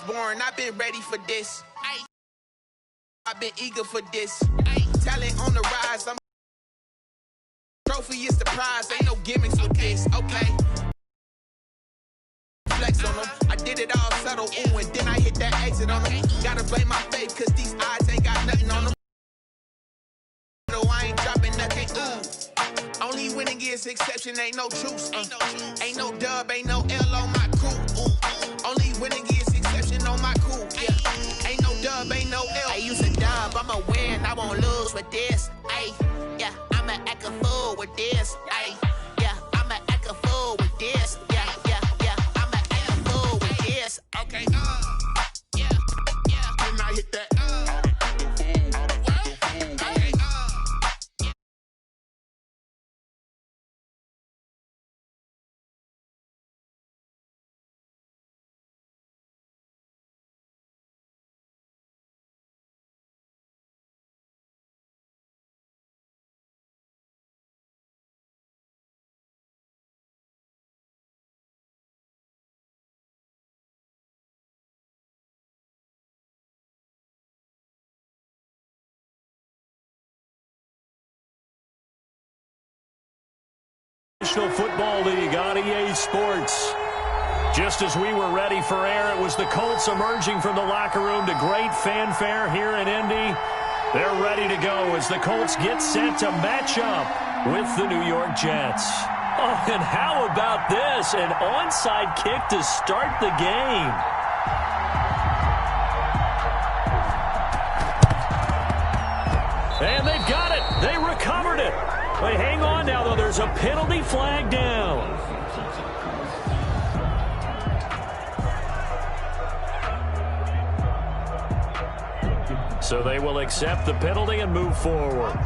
born, I've been ready for this. I've been eager for this. Talent on the rise, I'm trophy is the prize, ain't no gimmicks with this, okay? Flex on them, I did it all subtle, ooh, and then I hit that exit on them. Gotta blame my faith, cause these odds ain't got nothing on them. No, I ain't dropping nothing, ooh. Only winning is exception, ain't no truce. Ain't no dub, ain't no L on my crew, ooh. Only winning is exception on my crew, yeah. Ain't no dub, ain't no L. I use a dub, I'ma win, I won't lose with this, ayy. Yeah, I'ma act a fool with this, ayy. Yeah, I'ma act a fool with this, yeah. I'ma act a fool with this, okay, yeah. Then I hit that, National Football League on EA Sports. Just as we were ready for air, it was the Colts emerging from the locker room to great fanfare here in Indy. They're ready to go as the Colts get set to match up with the New York Jets. Oh, and how about this? An onside kick to start the game. And they've got it. They recovered it. But hang on now, though. There's a penalty flag down. So they will accept the penalty and move forward.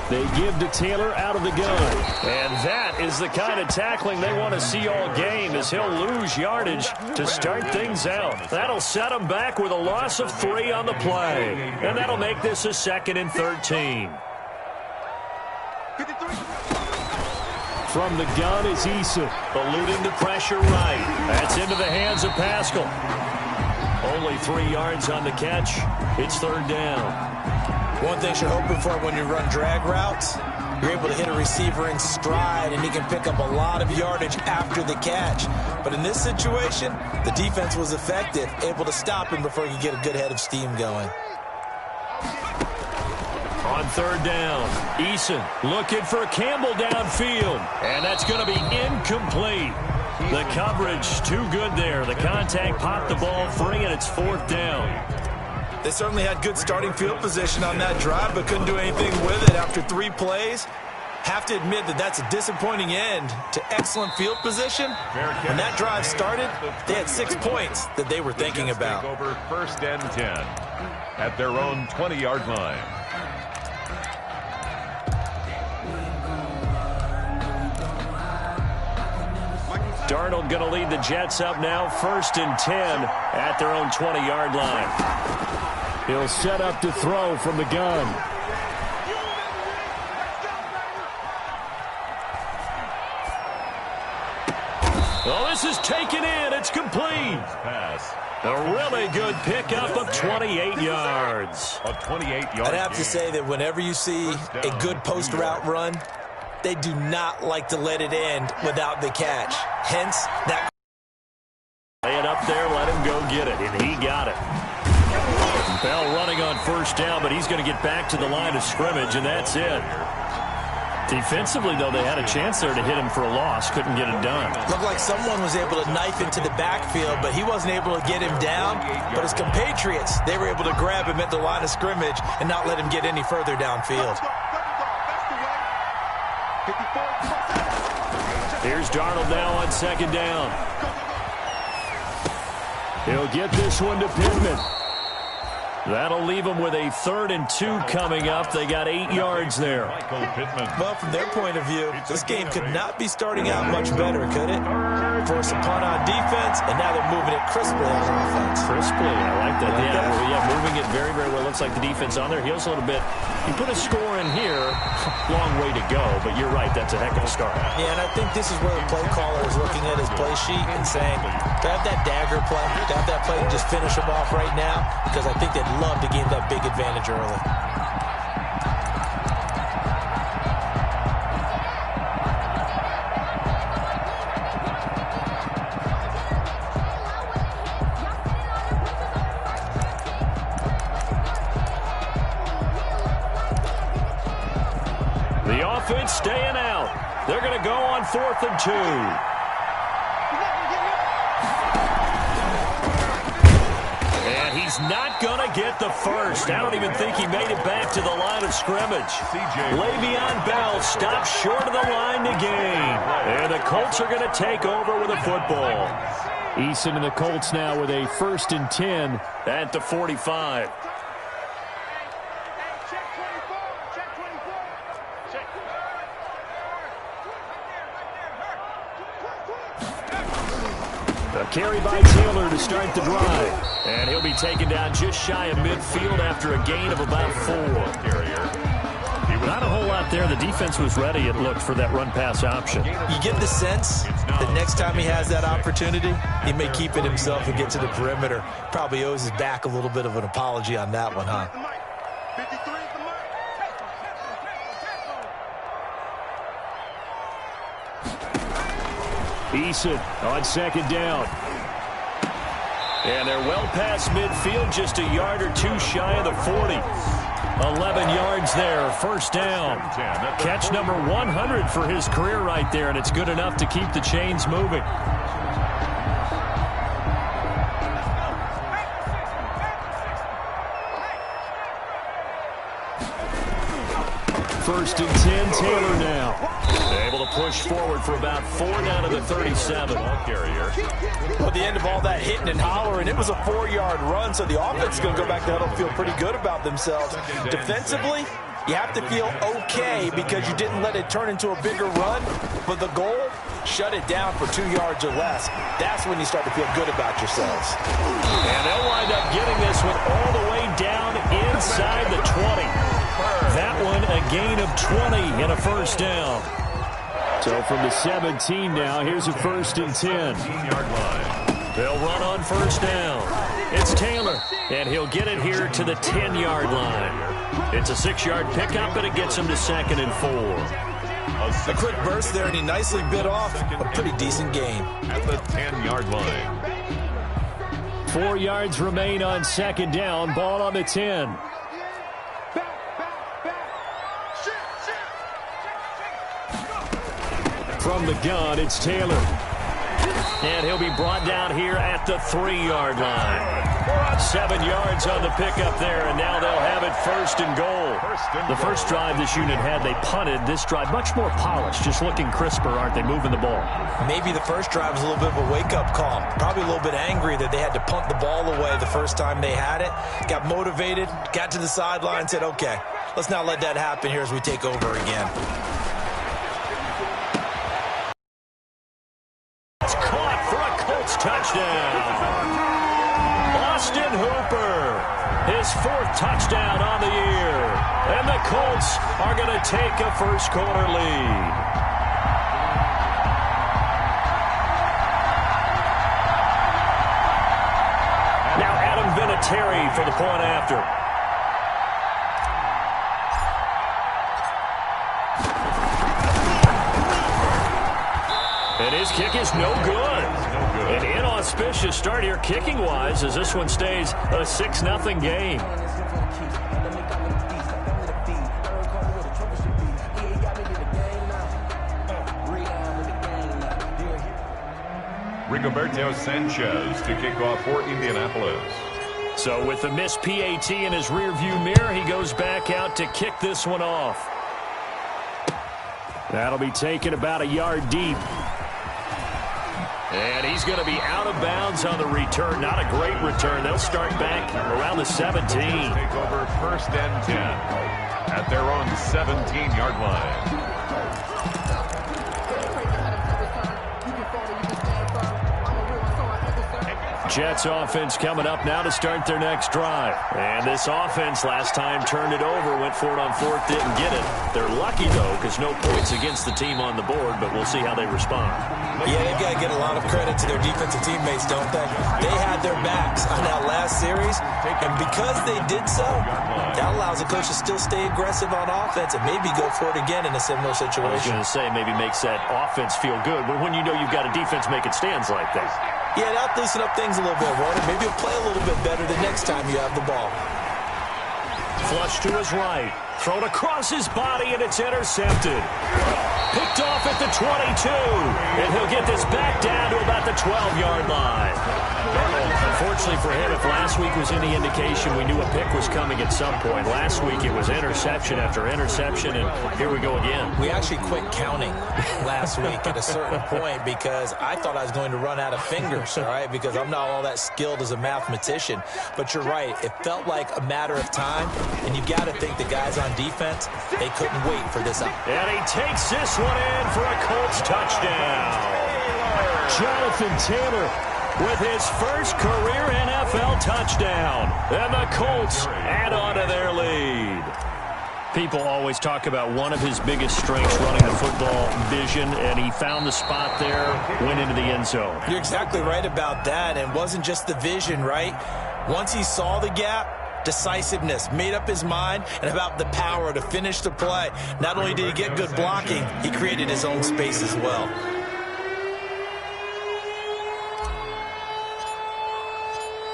They give to Taylor out of the gun. And that is the kind of tackling they want to see all game, as he'll lose yardage to start things out. That'll set him back with a loss of 3 on the play. And that'll make this a 2nd and 13. From the gun is Eason, eluding the pressure right. That's into the hands of Pascal. Only 3 yards on the catch. It's 3rd down. One thing you're hoping for when you run drag routes, you're able to hit a receiver in stride, and he can pick up a lot of yardage after the catch. But in this situation, the defense was effective, able to stop him before he could get a good head of steam going. On 3rd down, Eason looking for Campbell downfield, and that's going to be incomplete. The coverage too good there. The contact popped the ball free, and it's 4th down. They certainly had good starting field position on that drive, but couldn't do anything with it after 3 plays. Have to admit that that's a disappointing end to excellent field position. When that drive started, they had 6 points that they were thinking about. Over 1st and 10 at their own 20-yard line. Darnold going to lead the Jets up now, 1st and 10 at their own 20-yard line. He'll set up to throw from the gun. Oh, this is taken in. It's complete. Pass. A really good pickup of 28 yards. A 28-yard I'd have to say that whenever you see a good post route run, they do not like to let it end without the catch. Hence, that. Lay it up there, let him go get it, and he got it. Bell running on 1st down, but he's going to get back to the line of scrimmage, and that's it. Defensively, though, they had a chance there to hit him for a loss. Couldn't get it done. Looked like someone was able to knife into the backfield, but he wasn't able to get him down. But his compatriots, they were able to grab him at the line of scrimmage and not let him get any further downfield. Here's Darnold now on 2nd down. He'll get this one to Pittman. That'll leave them with a 3rd and 2 coming up. They got 8 yards there. Well, from their point of view, this game could not be starting out much better, could it? Force a punt on defense, and now they're moving it crisply on offense. Crisply, I like that. Moving it very, very well. Looks like the defense on their heels a little bit. You put a score in here, long way to go, but you're right, that's a heck of a start. Yeah, and I think this is where the play caller is looking at his play sheet and saying, grab that dagger play, grab that play and just finish them off right now, because I think they'd love to gain that big advantage early. The offense staying out. They're going to go on 4th and 2. And he's not going to get the first. I don't even think he made it back to the line of scrimmage. Le'Veon Bell stops short of the line to gain. And the Colts are going to take over with a football. Eason and the Colts now with a 1st and 10 at the 45. A carry by Taylor to start the drive. And he'll be taken down just shy of midfield after a gain of about 4. Not a whole lot there. The defense was ready, it looked, for that run-pass option. You get the sense that next time he has that opportunity, he may keep it himself and get to the perimeter. Probably owes his back a little bit of an apology on that one, huh? Eason on 2nd down. And they're well past midfield, just a yard or 2 shy of the 40. 11 yards there, 1st down. Catch number 100 for his career right there, and it's good enough to keep the chains moving. 1st and 10, Taylor now. Able to push forward for about 4 down to the 37. Well, at the end of all that hitting and hollering, it was a 4-yard run, so the offense is going to go back to huddle and feel pretty good about themselves. Defensively, you have to feel okay because you didn't let it turn into a bigger run, but the goal, shut it down for 2 yards or less. That's when you start to feel good about yourselves. And they'll wind up getting this one all the way down inside the 20. That one a gain of 20 and a 1st down. So from the 17 now, here's a 1st and 10. They'll run on 1st down. It's Taylor, and he'll get it here to the 10-yard line. It's a 6-yard pickup, and it gets him to 2nd and 4. A quick burst there, and he nicely bit off a pretty decent gain. At the 10-yard line. 4 yards remain on 2nd down. Ball on the 10. From the gun, it's Taylor. And he'll be brought down here at the 3-yard line. 7 yards on the pickup there, and now they'll have it 1st and goal. The first drive this unit had, they punted. This drive, much more polished, just looking crisper, aren't they, moving the ball? Maybe the first drive was a little bit of a wake-up call. Probably a little bit angry that they had to punt the ball away the first time they had it. Got motivated, got to the sideline, said, okay, let's not let that happen here as we take over again. It's caught for a Colts touchdown. Austin Hooper, his 4th touchdown on the year. And the Colts are going to take a first-quarter lead. Now Adam Vinatieri for the point after. And his kick is no good. An inauspicious start here kicking-wise as this one stays a 6-0 game. Rigoberto Sanchez to kick off for Indianapolis. So with the missed PAT in his rearview mirror, he goes back out to kick this one off. That'll be taken about a yard deep. And he's going to be out of bounds on the return. Not a great return. They'll start back around the 17. Take over 1st and 10 at their own 17-yard line. Jets offense coming up now to start their next drive. And this offense last time turned it over, went for it on 4th, didn't get it. They're lucky, though, because no points against the team on the board, but we'll see how they respond. Yeah, they've got to get a lot of credit to their defensive teammates, don't they? They had their backs on that last series, and because they did so, that allows the coach to still stay aggressive on offense and maybe go for it again in a similar situation. I was going to say maybe makes that offense feel good, but when you know you've got a defense making stands like that. Yeah, that'll loosen up things a little bit, won't it? Maybe he'll play a little bit better the next time you have the ball. Flush to his right. Thrown across his body, and it's intercepted. Picked off at the 22. And he'll get this back down to about the 12-yard line. Unfortunately for him, if last week was any indication, we knew a pick was coming at some point. Last week it was interception after interception, and here we go again. We actually quit counting last week at a certain point because I thought I was going to run out of fingers, all right, because I'm not all that skilled as a mathematician. But you're right. It felt like a matter of time, and you got to think the guys on defense, they couldn't wait for this out. And he takes this one in for a Colts touchdown. Jonathan Taylor with his first career NFL touchdown. And the Colts add on to their lead. People always talk about one of his biggest strengths running the football, vision, and he found the spot there, went into the end zone. You're exactly right about that, and it wasn't just the vision, right? Once he saw the gap, decisiveness, made up his mind, and about the power to finish the play. Not only did he get good blocking, he created his own space as well.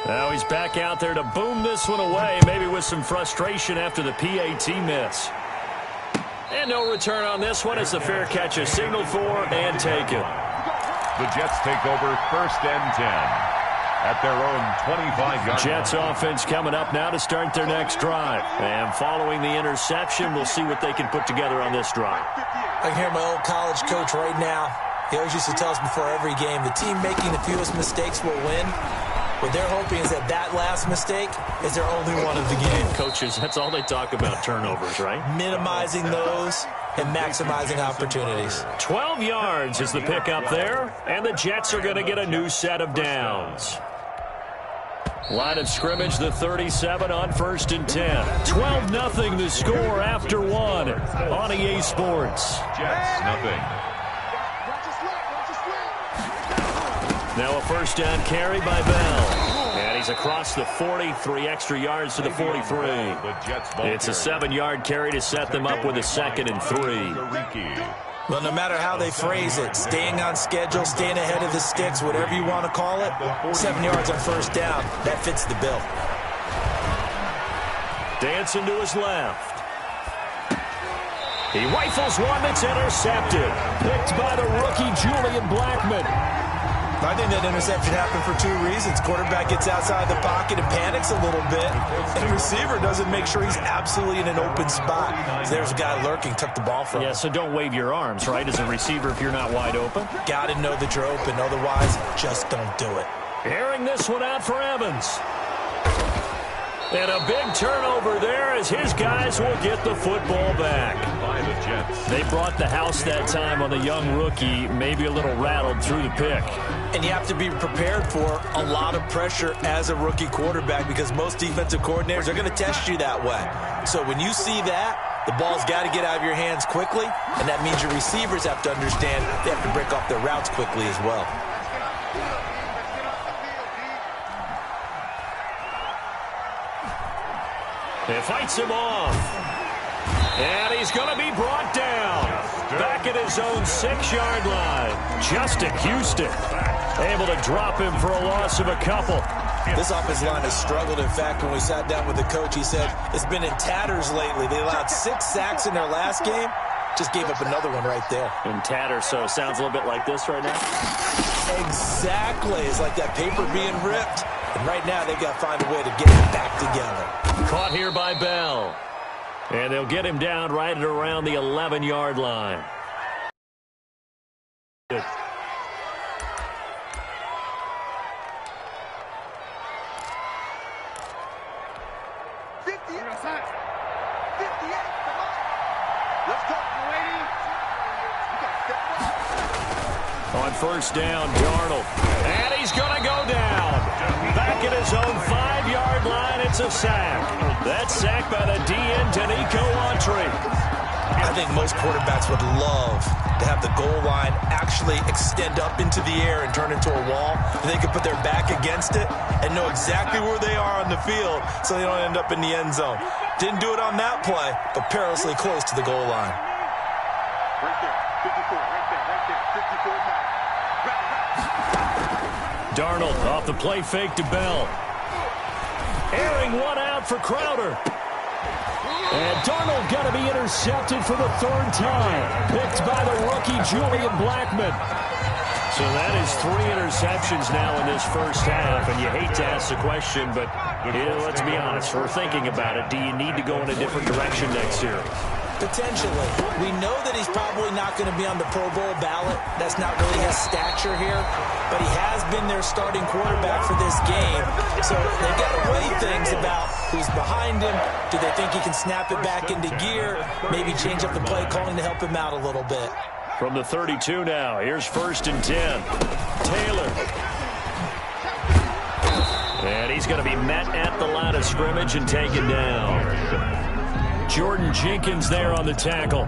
Now he's back out there to boom this one away, maybe with some frustration after the PAT miss. And no return on this one as the fair catch is signaled for and taken. The Jets take over 1st and 10 at their own 25-yard line. Jets offense coming up now to start their next drive. And following the interception, we'll see what they can put together on this drive. I can hear my old college coach right now. He always used to tell us before every game, the team making the fewest mistakes will win. What they're hoping is that last mistake is their only one of the game. Coaches, that's all they talk about, turnovers, right? Minimizing those and maximizing opportunities. 12 yards is the pick up there, and the Jets are going to get a new set of downs. Line of scrimmage, the 37 on 1st and 10. 12-0 the score after one on EA Sports. Jets, nothing. Now a first down carry by Bell. And he's across the 40, 3 extra yards to the 43. It's a 7-yard carry to set them up with a 2nd and 3. Well, no matter how they phrase it, staying on schedule, staying ahead of the sticks, whatever you want to call it, 7 yards on first down, that fits the bill. Dancing to his left. He rifles one that's intercepted. Picked by the rookie Julian Blackmon. I think that interception happened for 2 reasons. Quarterback gets outside the pocket and panics a little bit. And the receiver doesn't make sure he's absolutely in an open spot. So there's a guy lurking, took the ball from him. Yeah, so don't wave your arms, right, as a receiver if you're not wide open. Got to know that you're open. Otherwise, just don't do it. Airing this one out for Evans. And a big turnover there as his guys will get the football back. By the Jets. They brought the house that time on the young rookie, maybe a little rattled through the pick. And you have to be prepared for a lot of pressure as a rookie quarterback because most defensive coordinators are going to test you that way. So when you see that, the ball's got to get out of your hands quickly, and that means your receivers have to understand they have to break off their routes quickly as well. It fights him off. And he's going to be brought down. Back at his own 6-yard line. Justin Houston able to drop him for a loss of a couple. This offensive line has struggled. In fact, when we sat down with the coach, he said it's been in tatters lately. They allowed 6 sacks in their last game. Just gave up another one right there. In tatters, so it sounds a little bit like this right now? Exactly. It's like that paper being ripped. And right now, they've got to find a way to get it back together. Caught here by Bell. And they'll get him down right at around the 11-yard line. On first down, Darnold. And he's going to go down. Back at his own 5-yard line, it's a sack. That's sacked by the DN, Danico Autry. I think most quarterbacks would love to have the goal line actually extend up into the air and turn into a wall. They could put their back against it and know exactly where they are on the field so they don't end up in the end zone. Didn't do it on that play, but perilously close to the goal line. Right there, 54, right there, 54 now. Darnold off the play fake to Bell. Airing one out for Crowder. And Darnold got to be intercepted for the 3rd time. Picked by the rookie Julian Blackmon. So that is 3 interceptions now in this first half. And you hate to ask the question, but let's be honest. We're thinking about it. Do you need to go in a different direction next year? Potentially. We know that he's probably not going to be on the Pro Bowl ballot. That's not really his stature here. But he has been their starting quarterback for this game. So they've got to weigh things about who's behind him. Do they think he can snap it back into gear? Maybe change up the play calling to help him out a little bit. From the 32 now, here's 1st and 10. Taylor. And he's going to be met at the line of scrimmage and taken down. Jordan Jenkins there on the tackle.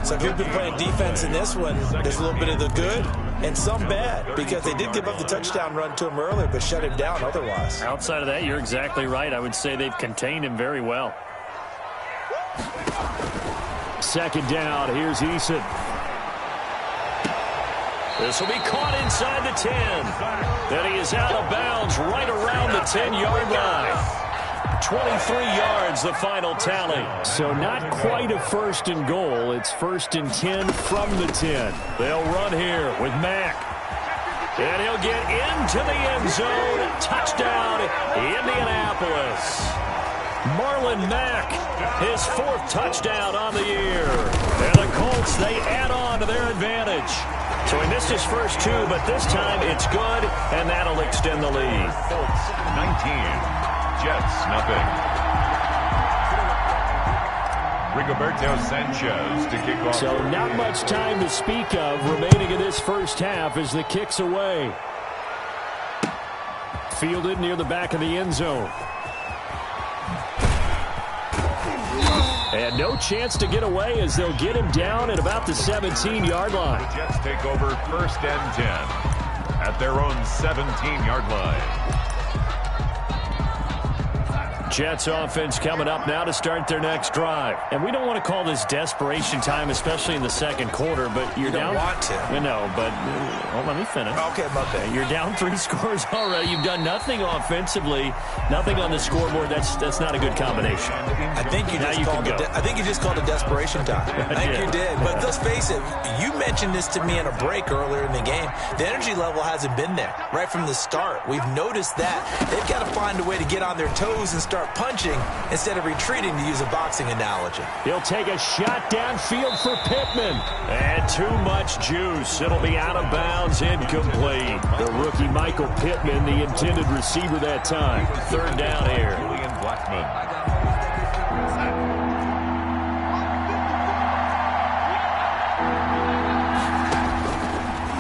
So if you've been playing defense in this one, there's a little bit of the good and some bad, because they did give up the touchdown run to him earlier but shut him down otherwise. Outside of that, you're exactly right. I would say they've contained him very well. 2nd down. Here's Eason. This will be caught inside the 10. Then he is out of bounds right around the 10-yard line. 23 yards, the final tally. So not quite a 1st and goal. It's 1st and 10 from the 10. They'll run here with Mack. And he'll get into the end zone. Touchdown, Indianapolis. Marlon Mack, his 4th touchdown on the year. And the Colts, they add on to their advantage. So he missed his first 2, but this time it's good, and that'll extend the lead. Colts 19. Jets, nothing. Rigoberto Sanchez to kick off. So not much time to speak of remaining in this first half as the kick's away. Fielded near the back of the end zone. And no chance to get away as they'll get him down at about the 17-yard line. The Jets take over 1st and 10 at their own 17-yard line. Jets offense coming up now to start their next drive. And we don't want to call this desperation time, especially in the 2nd quarter, but you're down. You don't want to. No, but let me finish. Okay, my bad. You're down 3 scores already. You've done nothing offensively, nothing on the scoreboard. That's not a good combination. I think you just called it desperation time. I think you did. But let's face it, you mentioned this to me in a break earlier in the game. The energy level hasn't been there right from the start. We've noticed that. They've got to find a way to get on their toes and start punching instead of retreating, to use a boxing analogy. He'll take a shot downfield for Pittman. And too much juice. It'll be out of bounds, incomplete. The rookie Michael Pittman, the intended receiver that time. 3rd down here. Julian Blackmon.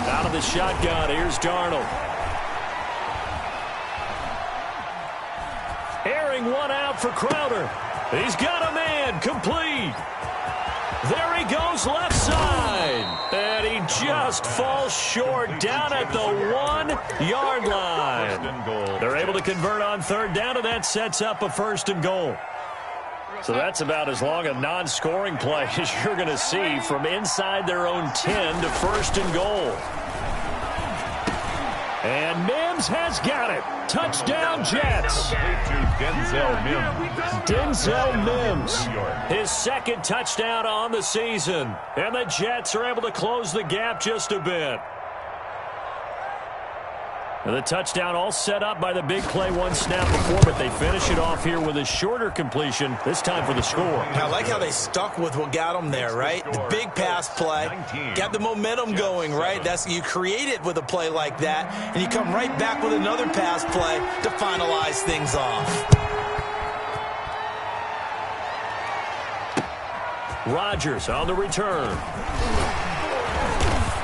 Out of the shotgun, here's Darnold. Airing one out for Crowder. He's got a man, complete. There he goes, left side. And he just falls short down at the 1-yard line. They're able to convert on 3rd down, and that sets up a 1st and goal. So that's about as long a non-scoring play as you're going to see from inside their own 10 to 1st and goal. And Mims has got it. Touchdown, Jets. Denzel Mims, his 2nd touchdown on the season. And the Jets are able to close the gap just a bit. And the touchdown all set up by the big play 1 snap before, but they finish it off here with a shorter completion, this time for the score. I like how they stuck with what got them there, right? The big pass play, got the momentum going, right? You create it with a play like that, and you come right back with another pass play to finalize things off. Rodgers on the return.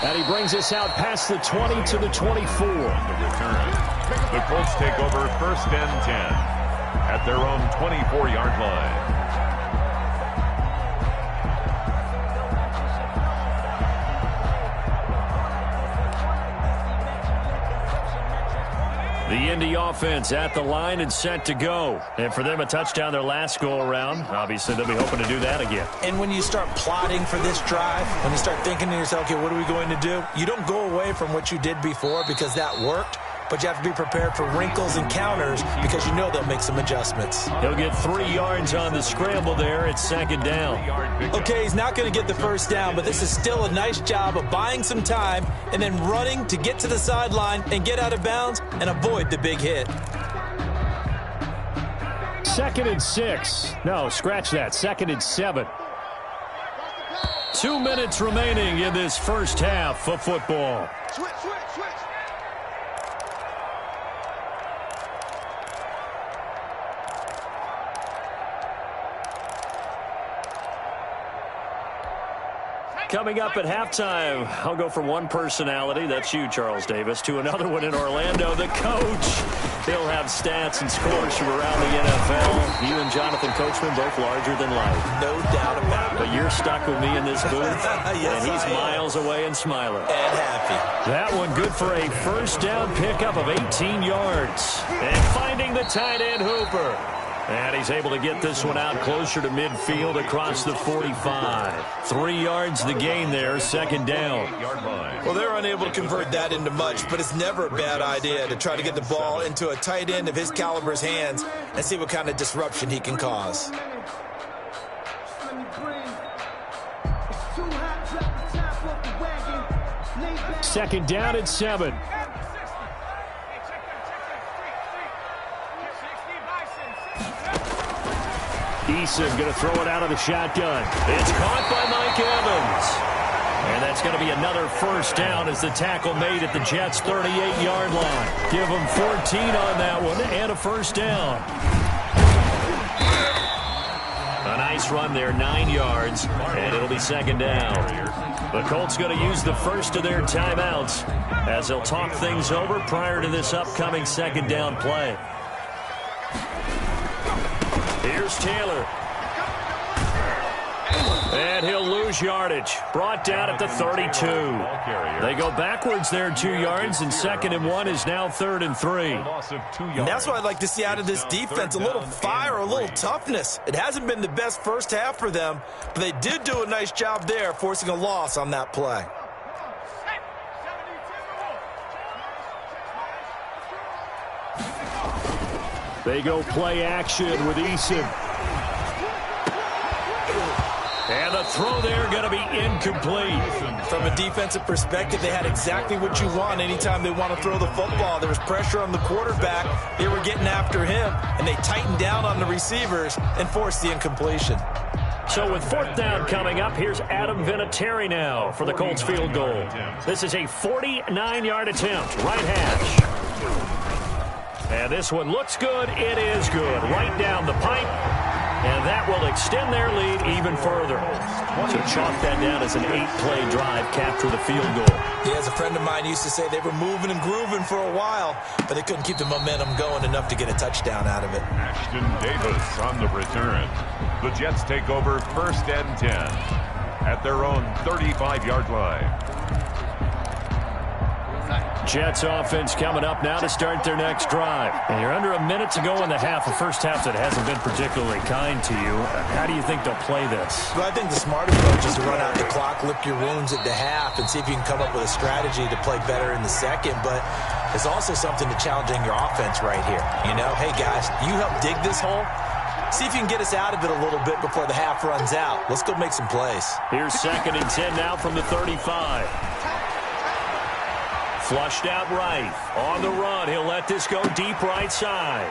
And he brings us out past the 20 to the 24. On the return, the Colts take over 1st and 10 at their own 24-yard line. The Indy offense at the line and set to go. And for them, a touchdown their last go-around. Obviously, they'll be hoping to do that again. And when you start plotting for this drive, when you start thinking to yourself, okay, what are we going to do? You don't go away from what you did before because that worked. But you have to be prepared for wrinkles and counters because you know they'll make some adjustments. He'll get 3 yards on the scramble there. It's 2nd down. Okay, he's not going to get the first down, but this is still a nice job of buying some time and then running to get to the sideline and get out of bounds and avoid the big hit. 2nd and 6. No, scratch that. 2nd and 7. 2 minutes remaining in this first half of football. Switch. Coming up at halftime, I'll go from one personality, that's you, Charles Davis, to another one in Orlando, the coach. He'll have stats and scores from around the NFL. You and Jonathan Coachman both larger than life. No doubt about it. But you're stuck with me in this booth, Yes, and he's I am. miles away and smiling. And happy. That one good for a first down pickup of 18 yards. And finding the tight end Hooper. And he's able to get this one out closer to midfield across the 45. 3 yards the gain there, 2nd down. Well, they're unable to convert that into much, but it's never a bad idea to try to get the ball into a tight end of his caliber's hands and see what kind of disruption he can cause. Second down and 7. Eason going to throw it out of the shotgun. It's caught by Mike Evans. And that's going to be another first down as the tackle made at the Jets' 38-yard line. Give them 14 on that one and a first down. A nice run there, 9 yards, and it'll be 2nd down. The Colts going to use the first of their timeouts as they'll talk things over prior to this upcoming 2nd down play. Here's Taylor. And he'll lose yardage. Brought down at the 32. They go backwards there 2 yards, and 2nd and 1 is now 3rd and 3. And that's what I'd like to see out of this defense, a little fire, a little toughness. It hasn't been the best first half for them, but they did do a nice job there, forcing a loss on that play. They go play action with Eason. And the throw there going to be incomplete. From a defensive perspective, they had exactly what you want anytime they want to throw the football. There was pressure on the quarterback. They were getting after him, and they tightened down on the receivers and forced the incompletion. So with 4th down coming up, here's Adam Vinatieri now for the Colts field goal. This is a 49-yard attempt, right hash. And this one looks good. It is good. Right down the pipe. And that will extend their lead even further. So chalk that down as an 8-play drive, capture the field goal. Yeah, as a friend of mine used to say, they were moving and grooving for a while, but they couldn't keep the momentum going enough to get a touchdown out of it. Ashton Davis on the return. The Jets take over 1st and 10 at their own 35-yard line. Jets offense coming up now to start their next drive. And you're under a minute to go in the half, a first half that hasn't been particularly kind to you. How do you think they'll play this? Well, I think the smart approach is to run out the clock, lick your wounds at the half, and see if you can come up with a strategy to play better in the second. But there's also something to challenging your offense right here. You know, hey, guys, you help dig this hole. See if you can get us out of it a little bit before the half runs out. Let's go make some plays. Here's 2nd and 10 now from the 35. Flushed out right. On the run. He'll let this go deep right side.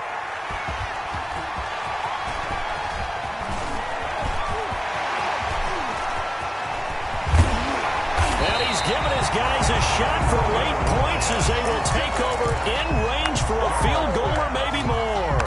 And he's giving his guys a shot for late points as they will take over in range for a field goal or maybe more.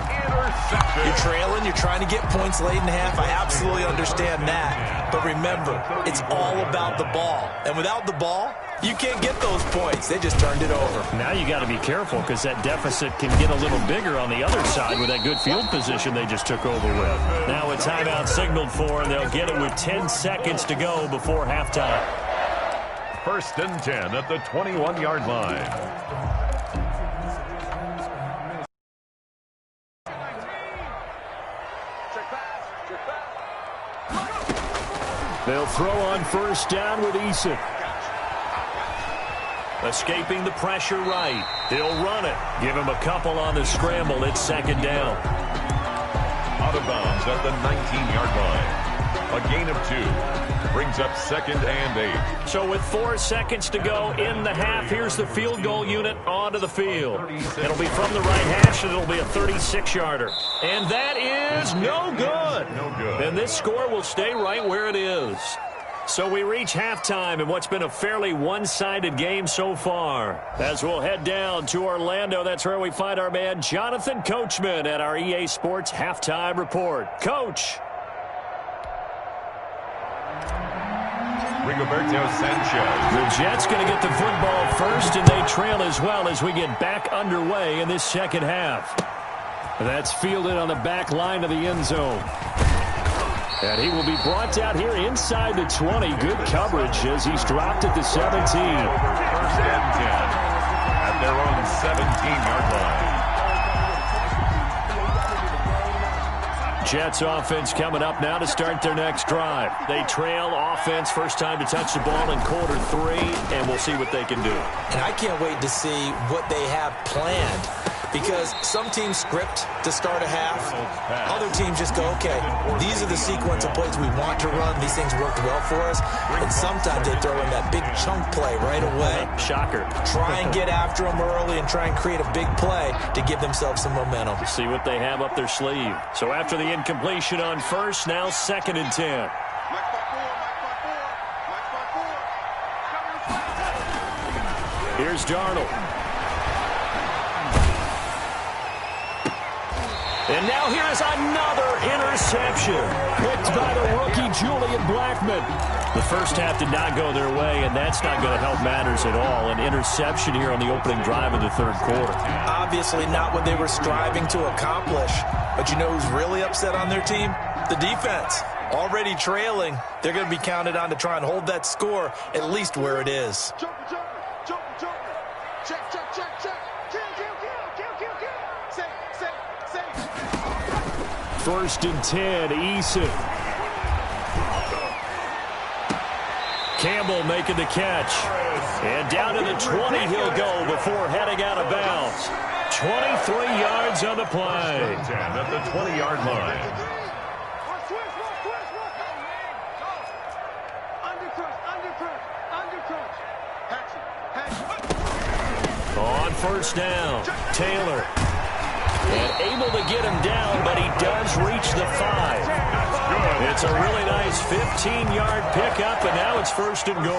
You're trailing, you're trying to get points late in half. I absolutely understand that. But remember, it's all about the ball. And without the ball, you can't get those points. They just turned it over. Now you got to be careful because that deficit can get a little bigger on the other side with that good field position they just took over with. Now a timeout signaled for, and they'll get it with 10 seconds to go before halftime. 1st and 10 at the 21-yard line. They'll throw on 1st down with Eason. Escaping the pressure right. He'll run it. Give him a couple on the scramble. It's 2nd down. Out of bounds at the 19-yard line. A gain of 2. Brings up 2nd and 8. So with 4 seconds to go in the half, here's the field goal unit onto the field. It'll be from the right hash, and it'll be a 36-yarder. And that is no good. No good. And this score will stay right where it is. So we reach halftime in what's been a fairly one-sided game so far. As we'll head down to Orlando, that's where we find our man Jonathan Coachman at our EA Sports Halftime Report. Coach. Rigoberto Sanchez. The Jets going to get the football first, and they trail as well as we get back underway in this second half. That's fielded on the back line of the end zone. And he will be brought down here inside the 20. Good coverage as he's dropped at the 17. 1st and 10 at their own 17-yard line. Jets offense coming up now to start their next drive. They trail offense, first time to touch the ball in quarter 3, and we'll see what they can do. And I can't wait to see what they have planned, because some teams script to start a half. Other teams just go, okay, these are the sequence of plays we want to run. These things worked well for us. And sometimes they throw in that big chunk play right away. Shocker. Try and get after them early and try and create a big play to give themselves some momentum. See what they have up their sleeve. So after the incompletion on first, now 2nd and 10. Here's Darnold. And now here's another interception. Picked by the rookie Julian Blackmon. The first half did not go their way, and that's not going to help matters at all. An interception here on the opening drive of the 3rd quarter. Obviously not what they were striving to accomplish. But you know who's really upset on their team? The defense. Already trailing. They're going to be counted on to try and hold that score at least where it is. First and 10, Eason. Campbell making the catch. And down to the 20 he'll go before heading out of bounds. 23 yards on the play. 10 at the 20-yard line. On 1st down, Taylor. And able to get him down, but he does reach the 5. It's a really nice 15-yard pickup, and now it's 1st and goal.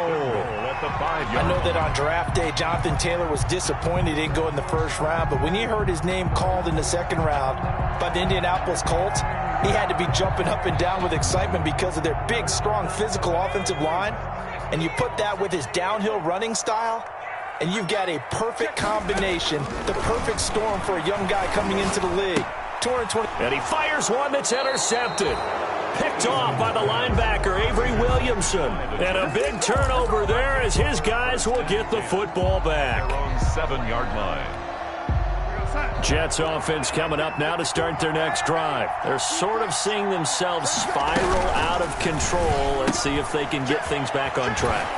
I know that on draft day, Jonathan Taylor was disappointed he didn't go in the 1st round, but when he heard his name called in the 2nd round by the Indianapolis Colts, he had to be jumping up and down with excitement because of their big, strong, physical offensive line. And you put that with his downhill running style, and you've got a perfect combination, the perfect storm for a young guy coming into the league. 220. And he fires one that's intercepted. Picked off by the linebacker, Avery Williamson. And a big turnover there as his guys will get the football back. Their own 7-yard line. Jets offense coming up now to start their next drive. They're sort of seeing themselves spiral out of control. Let's see if they can get things back on track.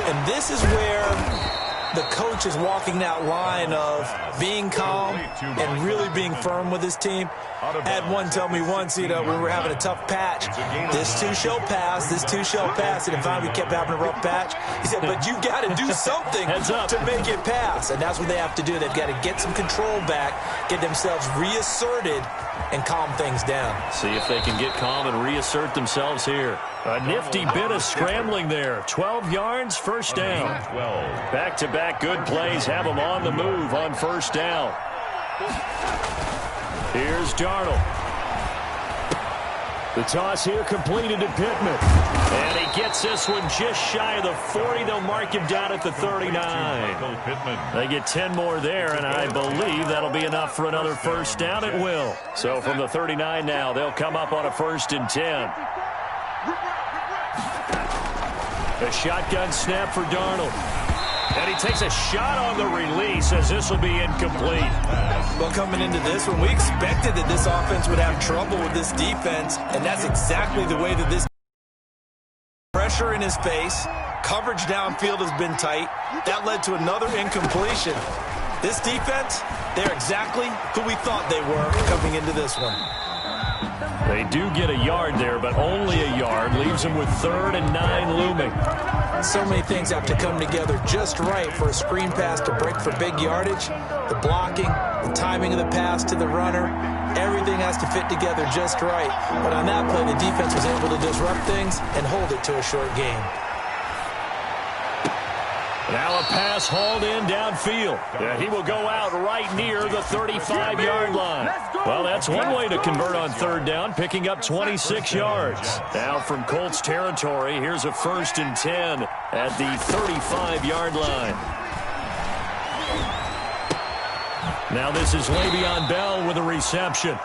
And this is where the coach is walking that line of being calm and really being firm with his team. I had one tell me once, we were having a tough patch. This too shall pass, this too shall pass. And finally we kept having a rough patch. He said, but you've got to do something to make it pass. And that's what they have to do. They've got to get some control back, get themselves reasserted, and calm things down. See if they can get calm and reassert themselves here. A nifty bit of scrambling there. 12 yards, 1st down. Back-to-back good plays have them on the move on 1st down. Here's Darnold. The toss here completed to Pittman. And he gets this one just shy of the 40. They'll mark him down at the 39. They get 10 more there, and I believe that'll be enough for another first down. It will. So from the 39 now, they'll come up on a 1st and 10. A shotgun snap for Darnold. And he takes a shot on the release as this will be incomplete. Well, coming into this one, we expected that this offense would have trouble with this defense, and that's exactly the way that this pressure in his face, coverage downfield has been tight. That led to another incompletion. This defense, they're exactly who we thought they were coming into this one. They do get a yard there, but only a yard. Leaves them with 3rd and 9 looming. So many things have to come together just right for a screen pass to break for big yardage. The blocking, the timing of the pass to the runner, everything has to fit together just right. But on that play, the defense was able to disrupt things and hold it to a short game. Now a pass hauled in downfield. Yeah, he will go out right near the 35-yard line. Well, that's one way to convert on 3rd down, picking up 26 yards. Now from Colts territory, here's a 1st and 10 at the 35-yard line. Now this is Le'Veon Bell with a reception.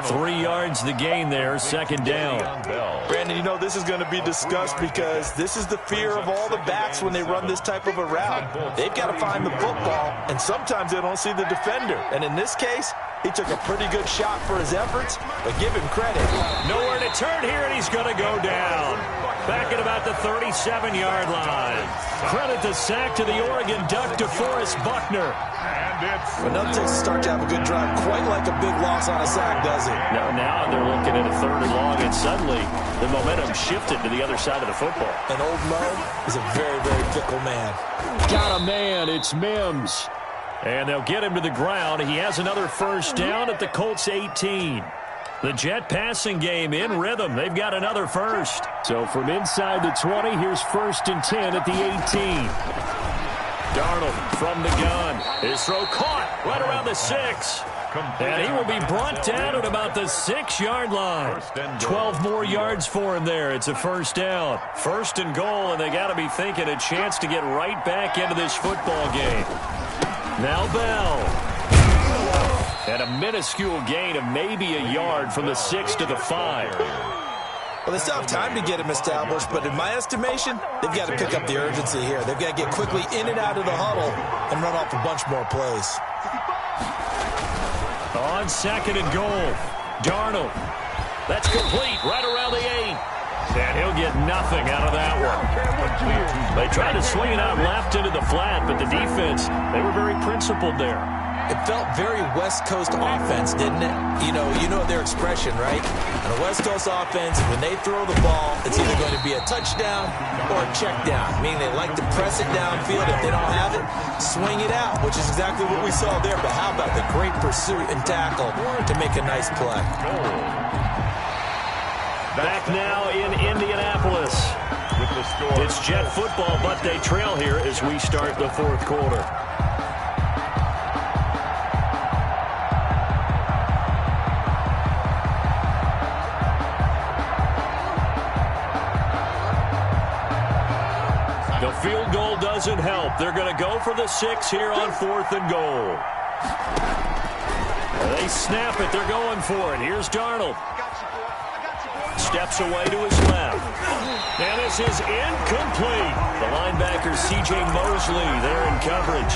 3 yards the gain there, 2nd down. Brandon, you know this is going to be discussed because this is the fear of all the backs when they run this type of a route. They've got to find the football, and sometimes they don't see the defender. And in this case, he took a pretty good shot for his efforts, but give him credit. Nowhere to turn here, and he's going to go down. Back at about the 37-yard line. Credit the sack to the Oregon Duck, DeForest Buckner. But nothing takes a start to have a good drive quite like a big loss on a sack, does it? No, now they're looking at a 3rd and long, and suddenly the momentum shifted to the other side of the football. And old Mo is a very, very fickle man. Got a man. It's Mims. And they'll get him to the ground. He has another 1st down at the Colts 18. The Jet passing game in rhythm. They've got another 1st. So from inside the 20, here's 1st and 10 at the 18. Darnold from the gun. His throw caught right around the 6. And he will be brought down at about the 6-yard line. 12 more yards for him there. It's a 1st down. 1st and goal, and they got to be thinking a chance to get right back into this football game. Now Bell. And a minuscule gain of maybe a yard from the 6 to the 5. Well, they still have time to get him established, but in my estimation, they've got to pick up the urgency here. They've got to get quickly in and out of the huddle and run off a bunch more plays. On 2nd and goal, Darnold. That's complete right around the 8. And he'll get nothing out of that one. They tried to swing it out left into the flat, but the defense, they were very principled there. It felt very West Coast offense, didn't it? You know their expression, right? On a West Coast offense, when they throw the ball, it's either going to be a touchdown or a check down, meaning they like to press it downfield. If they don't have it, swing it out, which is exactly what we saw there. But how about the great pursuit and tackle to make a nice play? Back now in Indianapolis. It's Jet football, but they trail here as we start the 4th quarter. The field goal doesn't help. They're going to go for the 6 here on 4th and goal. They snap it. They're going for it. Here's Darnold. Steps away to his left. And this is incomplete. The linebacker, C.J. Mosley, there in coverage.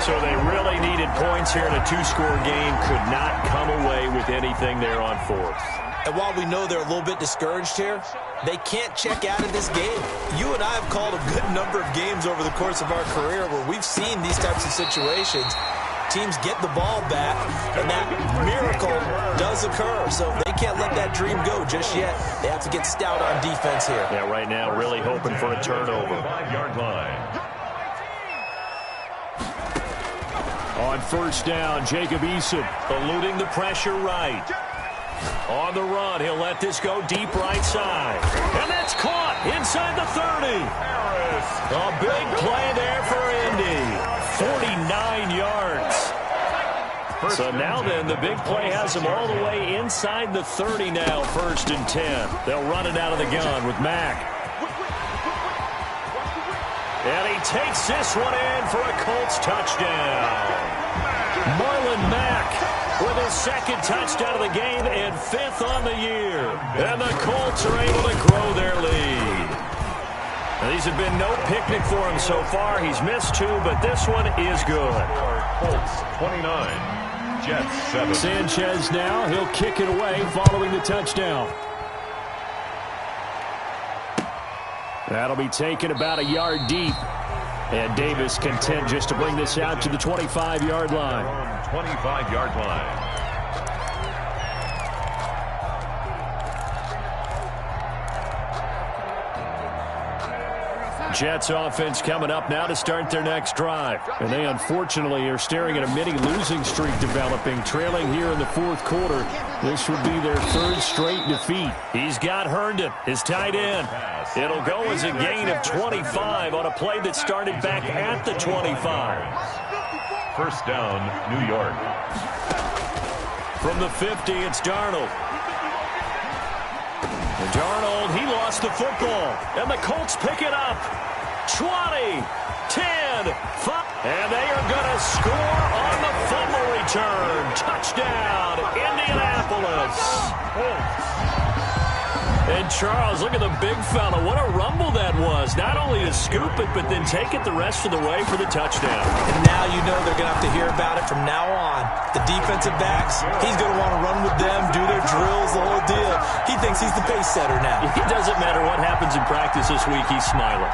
So they really needed points here in a 2-score game. Could not come away with anything there on 4th. And while we know they're a little bit discouraged here, they can't check out of this game. You and I have called a good number of games over the course of our career where we've seen these types of situations. Teams get the ball back, and that miracle does occur. So they can't let that dream go just yet. They have to get stout on defense here. Yeah, right now really hoping for a turnover. 5-yard line. On 1st down, Jacob Eason eluding the pressure right. On the run, he'll let this go deep right side. And that's caught inside the 30. A big play there for Indy. 49 yards. So now then, the big play has him all the way inside the 30 now, 1st and 10. They'll run it out of the gun with Mack. And he takes this one in for a Colts touchdown. Marlon Mack with his 2nd touchdown of the game and 5th on the year. And the Colts are able to grow their lead. Now, these have been no picnic for him so far. He's missed 2, but this one is good. Colts 29, Jets 7. Sanchez now, he'll kick it away following the touchdown. That'll be taken about a yard deep. And Davis content just to bring this out to the 25-yard line. 25-yard line. Jets offense coming up now to start their next drive. And they unfortunately are staring at a mini losing streak developing, trailing here in the 4th quarter. This would be their 3rd straight defeat. He's got Herndon, his tight end. It'll go as a gain of 25 on a play that started back at the 25. First down, New York. From the 50, it's Darnold. And Darnold, he lost the football. And the Colts pick it up. 20, 10, 5. And they are going to score on the fumble return. Touchdown, Indianapolis. And Charles, look at the big fella. What a rumble that was. Not only to scoop it, but then take it the rest of the way for the touchdown. And now you know they're going to have to hear about it from now on. The defensive backs, he's going to want to run with them, do their drills, the whole deal. He thinks he's the pace setter now. It doesn't matter what happens in practice this week. He's smiling.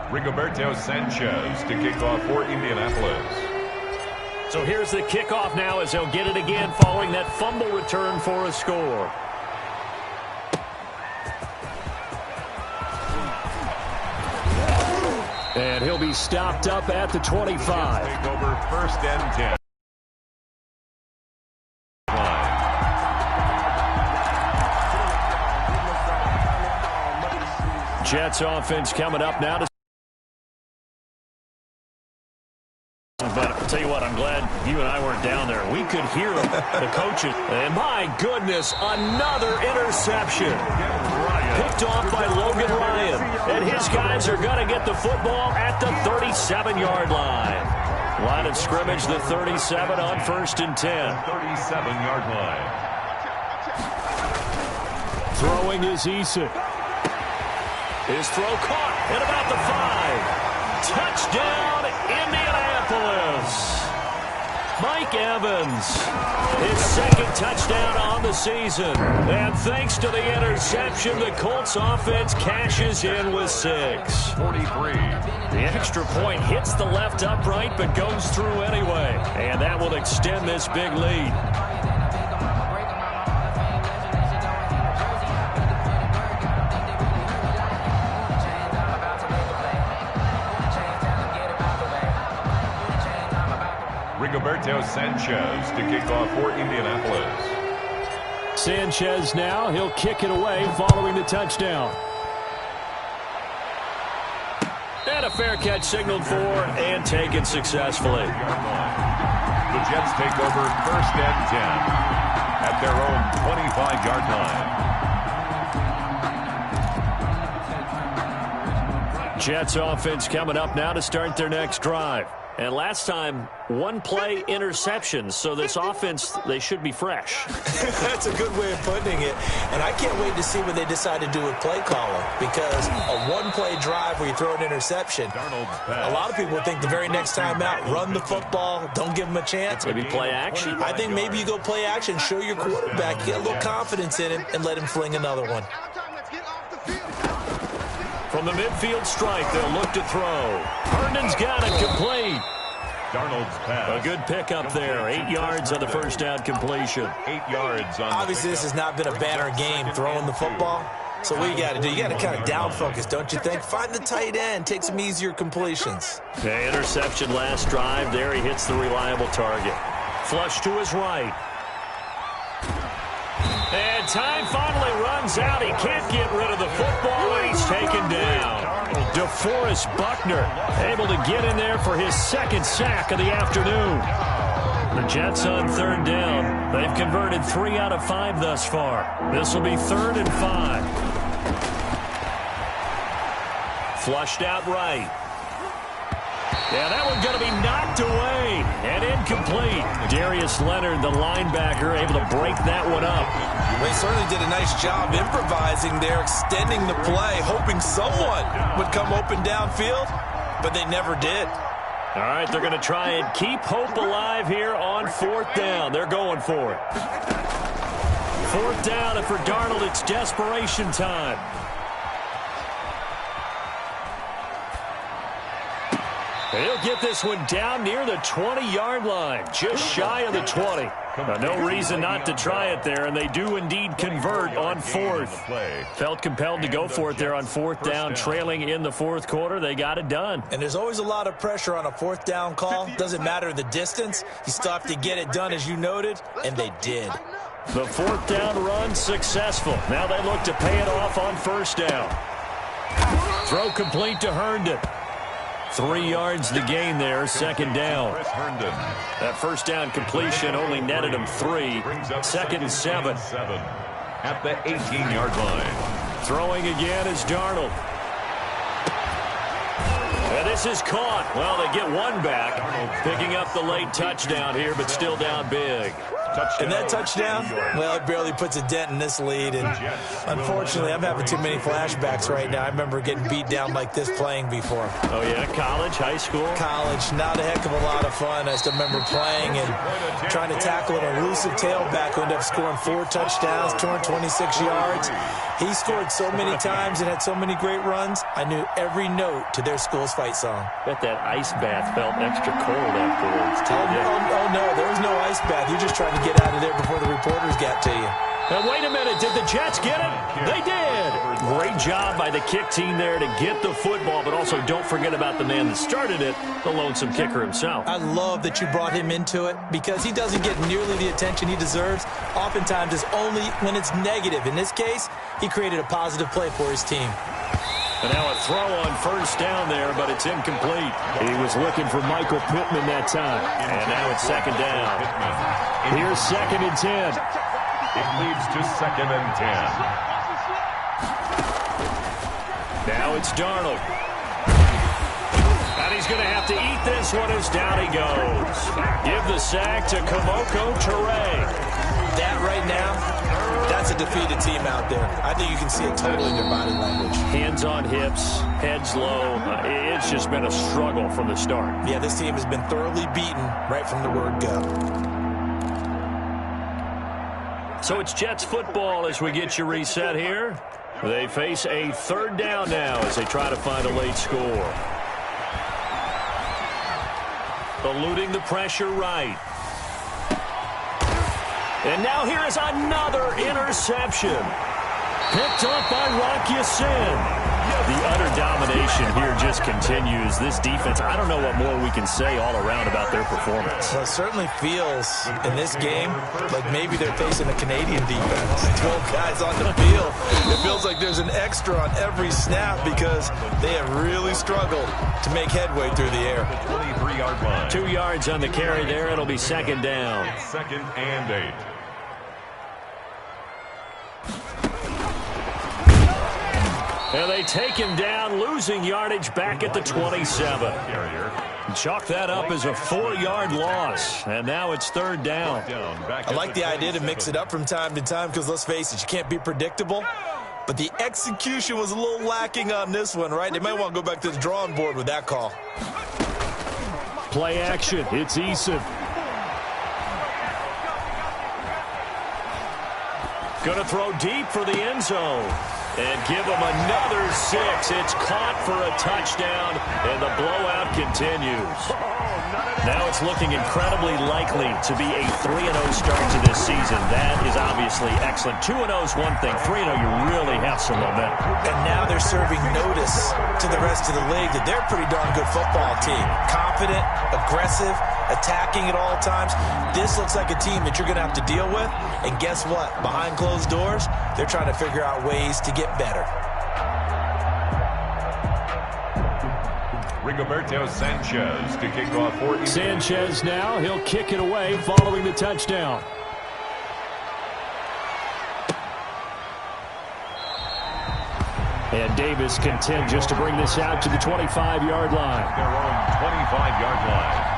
Rigoberto Sanchez to kick off for Indianapolis. So here's the kickoff now as they'll get it again following that fumble return for a score. And he'll be stopped up at the 25. Take over 1st and 10. Jets offense coming up now to. But I'll tell you what, I'm glad you and I weren't down there. We could hear the coaches. And my goodness, another interception. Picked off by Logan Ryan. And his guys are going to get the football at the 37-yard line. Line of scrimmage, the 37 on 1st and 10. 37-yard line. Throwing is Eason. His throw caught at about the 5. Touchdown, Indianapolis. Mike Evans, his 2nd touchdown on the season. And thanks to the interception, the Colts offense cashes in with 6. 43. The extra point hits the left upright but goes through anyway. And that will extend this big lead. Rigoberto Sanchez to kick off for Indianapolis. Sanchez now, he'll kick it away following the touchdown. And a fair catch signaled for and taken successfully. The Jets take over 1st and 10 at their own 25-yard line. Jets offense coming up now to start their next drive. And last time, 1-play interceptions. So this offense, they should be fresh. That's a good way of putting it. And I can't wait to see what they decide to do with play calling. Because a 1-play drive where you throw an interception, a lot of people think the very next time out, run the football, don't give them a chance. Maybe play action? I think maybe you go play action, show your quarterback, get a little confidence in him, and let him fling another one. From the midfield strike, they'll look to throw. Herndon's got it complete. Darnold's pass. A good pickup there. 8 yards on the first down completion. 8 yards on. Obviously, this has not been a banner game throwing the football. So what you got to do, you got to kind of down focus, don't you think? Find the tight end, take some easier completions. Okay, interception last drive. There he hits the reliable target. Flush to his right. And And time finally runs out. He can't get rid of the football, and he's taken down. DeForest Buckner able to get in there for his second sack of the afternoon. The Jets on third down. They've converted 3 out of 5 thus far. This will be 3rd and 5. Flushed out right. Yeah, that one's going to be knocked away and incomplete. Darius Leonard, the linebacker, able to break that one up. They certainly did a nice job improvising there, extending the play, hoping someone would come open downfield, but they never did. All right, they're going to try and keep hope alive here on 4th down. They're going for it. 4th down, and for Darnold, it's desperation time. He'll get this one down near the 20-yard line, just shy of the 20. Now, no reason not to try it there, and they do indeed convert on 4th. Felt compelled to go for it there on 4th down, trailing in the 4th quarter. They got it done. And there's always a lot of pressure on a 4th down call. Doesn't matter the distance. You still have to get it done, as you noted, and they did. The 4th down run successful. Now they look to pay it off on 1st down. Throw complete to Herndon. 3 yards the gain there, 2nd down. That 1st down completion only netted him 3. 2nd and 7. At the 18-yard line. Throwing again is Darnold. And this is caught. Well, they get one back. Picking up the late touchdown here, but still down big. And that touchdown, well, it barely puts a dent in this lead. And unfortunately, I'm having too many flashbacks right now. I remember getting beat down like this playing before. Oh, yeah? College, high school? College. Not a heck of a lot of fun. I just remember playing and trying to tackle an elusive tailback who ended up scoring 4 touchdowns, 226 yards. He scored so many times and had so many great runs, I knew every note to their school's fight song. Bet that ice bath felt extra cold afterwards, too. Oh, no, there was no ice bath. You just tried to get out of there before the reporters got to you. Now, wait a minute. Did the Jets get it? They did. Great job by the kick team there to get the football, but also don't forget about the man that started it, the lonesome kicker himself. I love that you brought him into it because he doesn't get nearly the attention he deserves. Oftentimes, it's only when it's negative. In this case, he created a positive play for his team. And now a throw on 1st down there, but it's incomplete. He was looking for Michael Pittman that time. And now it's 2nd down. Here's 2nd and 10. It leads to 2nd and 10. Now it's Darnold. And he's going to have to eat this one as down he goes. Give the sack to Kamoko Toure. That right now, that's a defeated team out there. I think you can see it totally in their body language. Hands on hips, heads low. It's just been a struggle from the start. Yeah, this team has been thoroughly beaten right from the word go. So it's Jets football as we get you reset here. They face a 3rd down now as they try to find a late score. Eluding the pressure right. And now here is another interception. Picked up by Rock Ya-Sin. The utter domination here just continues. This defense, I don't know what more we can say all around about their performance. Well, it certainly feels in this game like maybe they're facing a Canadian defense. 12 guys on the field. It feels like there's an extra on every snap because they have really struggled to make headway through the air. 23-yard line. 2 yards on the carry there. It'll be 2nd down. 2nd and 8. And they take him down, losing yardage back at the 27. Chalk that up as a 4-yard loss. And now it's 3rd down. I like the idea to mix it up from time to time because, let's face it, you can't be predictable. But the execution was a little lacking on this one, right? They might want to go back to the drawing board with that call. Play action. It's Eason. Going to throw deep for the end zone. And give them another 6. It's caught for a touchdown, and the blowout continues. Now it's looking incredibly likely to be a 3-0 start to this season. That is obviously excellent. 2-0 is one thing. 3-0, you really have some momentum. And now they're serving notice to the rest of the league that they're a pretty darn good football team. Confident, aggressive, attacking at all times. This looks like a team that you're going to have to deal with. And guess what? Behind closed doors, they're trying to figure out ways to get better. Rigoberto Sanchez to kick off for you. Sanchez now, he'll kick it away following the touchdown. And Davis content just to bring this out to the 25-yard line. Their own 25-yard line.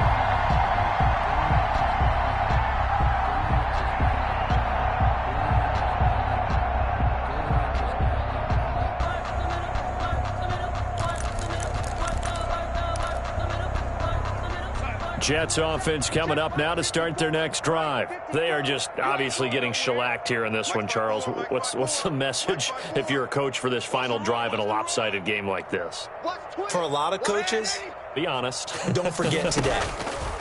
Jets offense coming up now to start their next drive. They are just obviously getting shellacked here in this one, Charles. What's the message if you're a coach for this final drive in a lopsided game like this? For a lot of coaches, be honest. Don't forget today.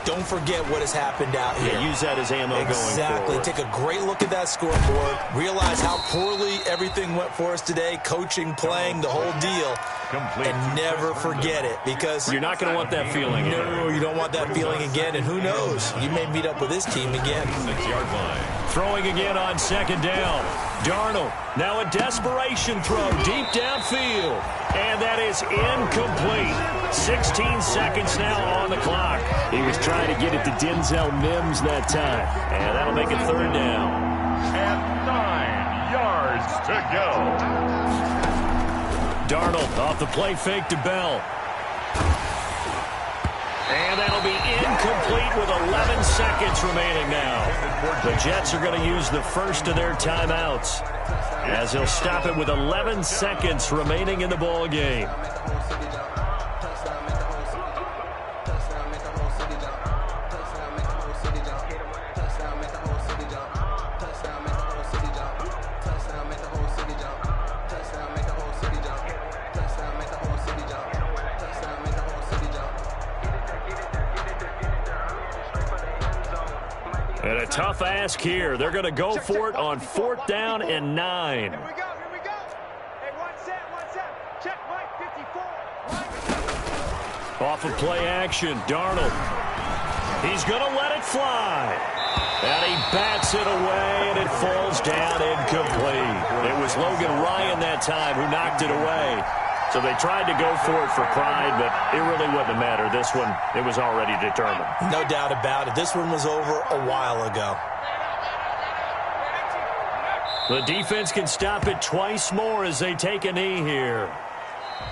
Don't forget what has happened out here. Yeah, use that as ammo going forward. Exactly. Take a great look at that scoreboard. Realize how poorly everything went for us today. Coaching, playing, the whole deal. Complete. And never forget it, because you're not going to want that feeling. No, you don't want that feeling again. And who knows? You may meet up with this team again. 6-yard line. Throwing again on second down. Darnold, now a desperation throw deep downfield. And that is incomplete. 16 seconds now on the clock. He was trying to get it to Denzel Mims that time. And that'll make it third down. And 9 yards to go. Darnold off the play fake to Bell. And that'll be incomplete with 11 seconds remaining now. The Jets are going to use the first of their timeouts, as they'll stop it with 11 seconds remaining in the ball game. And a tough ask here. They're going to go for it on 4th down and 9. Here we go. Hey, one set. Check, Mike, 54. Off of play action, Darnold. He's going to let it fly. And he bats it away, and it falls down incomplete. It was Logan Ryan that time who knocked it away. So they tried to go for it for pride, but it really wouldn't have mattered. This one, it was already determined. No doubt about it. This one was over a while ago. The defense can stop it twice more as they take a knee here.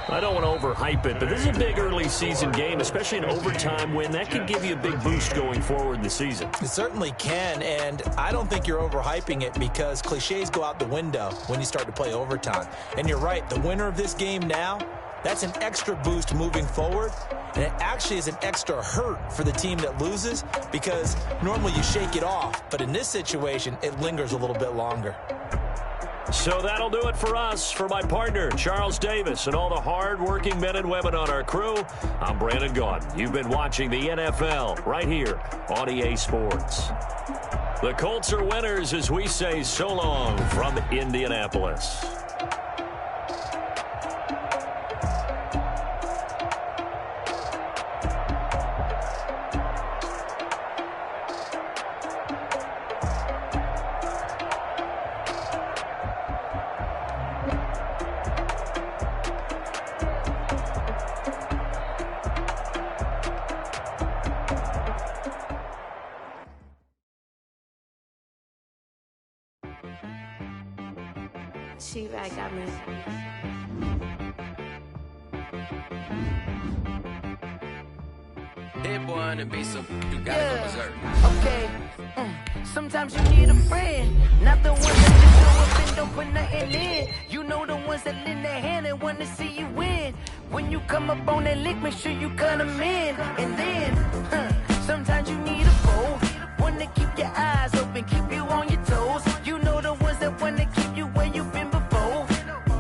I don't want to overhype it, but this is a big early season game, especially an overtime win. That can give you a big boost going forward in the season. It certainly can, and I don't think you're overhyping it, because cliches go out the window when you start to play overtime. And you're right, the winner of this game now, that's an extra boost moving forward, and it actually is an extra hurt for the team that loses, because normally you shake it off, but in this situation, it lingers a little bit longer. So that'll do it for us. For my partner, Charles Davis, and all the hard-working men and women on our crew, I'm Brandon Gaudin. You've been watching the NFL right here on EA Sports. The Colts are winners as we say so long from Indianapolis. She-Rag got me. Hit one and be some, you gotta go berserk. Okay. Sometimes you need a friend, not the ones that just show up and don't put nothing in. You know the ones that lend their hand and want to see you win. When you come up on that lick, make sure you cut them in. And then, sometimes you need a foe, one to keep your eyes open, keep you on your toes. You know the ones that want to keep you where you've been before.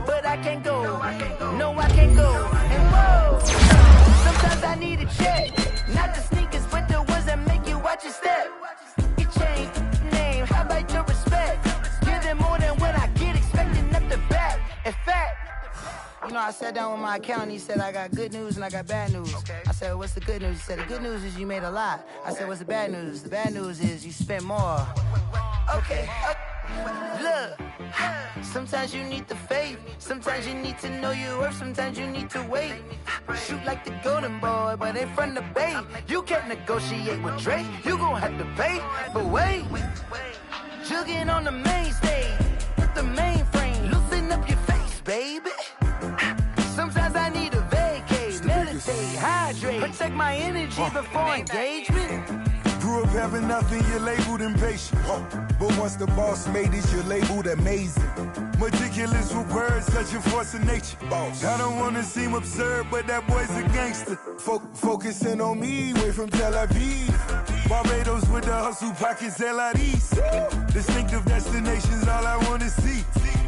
But I can't go, no I can't go. And whoa, sometimes I need a check, not the sneakers. know, I sat down with my accountant. He said I got good news and I got bad news. Okay. I said, what's the good news? He said, the good news is you made a lot. I said, what's the bad news? The bad news is you spent more. Okay. Look, sometimes you need the faith. Sometimes you need to know your worth. Sometimes you need to wait. Shoot like the golden boy, but in front of the bay. You can't negotiate with Drake. You gon' have to pay. But wait, jugging on the main stage. The mainframe, loosen up your face, baby. Sometimes I need a vacate, meditate, hydrate, protect my energy before engagement. Grew up having nothing, you're labeled impatient. But once the boss made it, you're labeled amazing. Meticulous with words, such a force of nature. I don't wanna seem absurd, but that boy's a gangster. Focusing on me, way from Tel Aviv. Barbados with the hustle pockets, LIDs. Distinctive destinations, all I wanna see.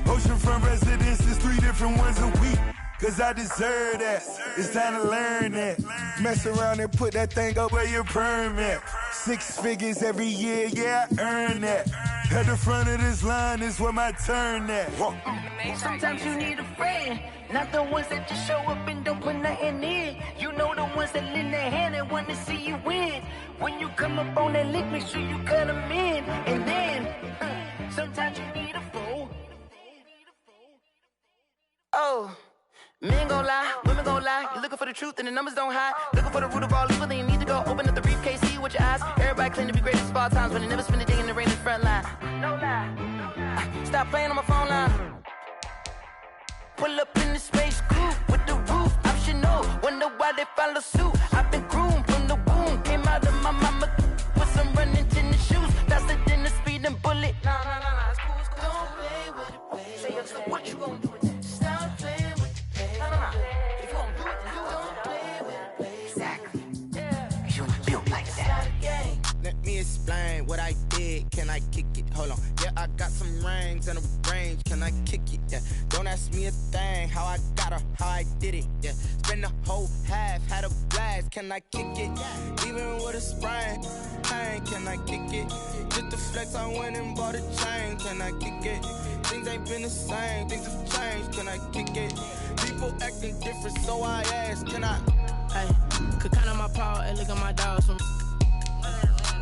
Oceanfront residences, 3 different ones a week. Cause I deserve that, it's time to learn that. Mess around and put that thing up where your permit. 6 figures every year, yeah, I earn that. At the front of this line is where my turn at. Sometimes you need a friend, not the ones that just show up and don't put nothing in. You know the ones that lend their hand and want to see you win. When you come up on that lick, make sure you cut them in. And then, sometimes you need a fool. Oh. Men gon' lie, women gon' lie. You're looking for the truth and the numbers don't hide. Looking for the root of all evil, then you need to go open up the briefcase, see with your eyes. Everybody claim to be greatest of all times, but they never spend a day in the rain in the front line. No lie. Stop playing on my phone line. Pull up in the space coupe with the roof optional. Wonder why they follow suit. I've been groomed from the womb. Came out of my mama with some running tennis shoes. Faster than the speeding bullet. Nah, it's cool, it's cool. Don't play with it, baby. Say, what you gon' do with that? Stop playing with it. If you don't do it, then you don't play with it, baby. Exactly. Yeah. You built like that. Let me explain what I did. Can I kick it? Hold on. Yeah, I got some rings and a range. Can I kick it? Yeah. Don't ask me a thing. How I got her, how I did it. Yeah. Spend the whole half, had a blast. Can I kick it? Even with a sprain. Pain, can I kick it? Just to flex, I went and bought a chain. Can I kick it? Things ain't been the same. Things have changed. Can I kick it? People acting different, so I ask, can I? Hey, could count on my power and look at my dogs from.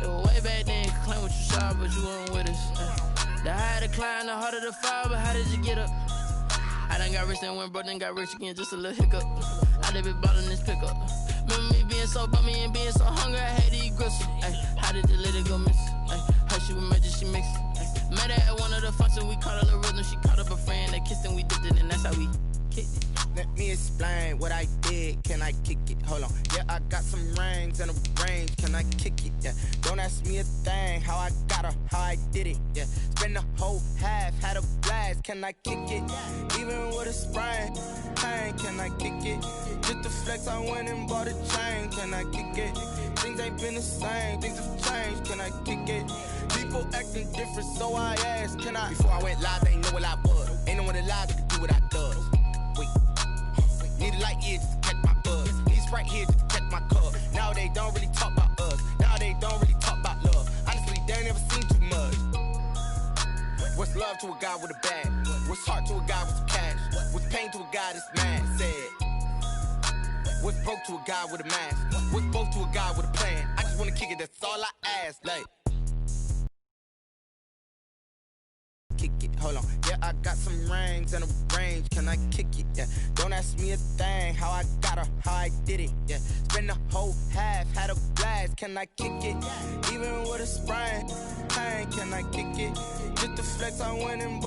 It was way back then, could claim what you saw, but you weren't with us. The higher the climb, the harder the fall, but how did you get up? I done got rich and went broke, then got rich again, just a little hiccup. I done been ballin' this pickup. Remember me being so bummy and being so hungry, I had to eat gristle. Ay, how did the lady go miss? Ay, how she was magic, she mixed. Met her at one of the functions, we caught her the rhythm, she caught up a friend, they kissed and we dipped it, and that's how we kicked it. Let me explain what I did. Can I kick it? Hold on. Yeah, I got some rings and a range. Can I kick it? Yeah. Don't ask me a thing. How I got her, how I did it. Yeah. Spend the whole half, had a blast. Can I kick it? Even with a sprain. Pain, can I kick it? Just to flex, I went and bought a chain. Can I kick it? Things ain't been the same. Things have changed. Can I kick it? People acting different, so I asked, can I? Before I went live, they ain't know what I was. Ain't no one alive that could do what I does. Wait. Need a light here just to catch my buzz. Need Sprite here just to catch my cup. Now they don't really talk about us. Now they don't really talk about love. Honestly, they ain't never seen too much. What's love to a guy with a bag? What's heart to a guy with some cash? What's pain to a guy that's mad? Said. What's broke to a guy with a mask? What's both to a guy with a plan? I just wanna kick it, that's all I ask. Like. Kick it, hold on. Yeah, I got some rings and a range. Can I kick it? Yeah. Don't ask me a thing. How I got her, how I did it. Yeah. Spend the whole half, had a blast. Can I kick it? Even with a sprain. Pain, can I kick it? Just to flex, I went and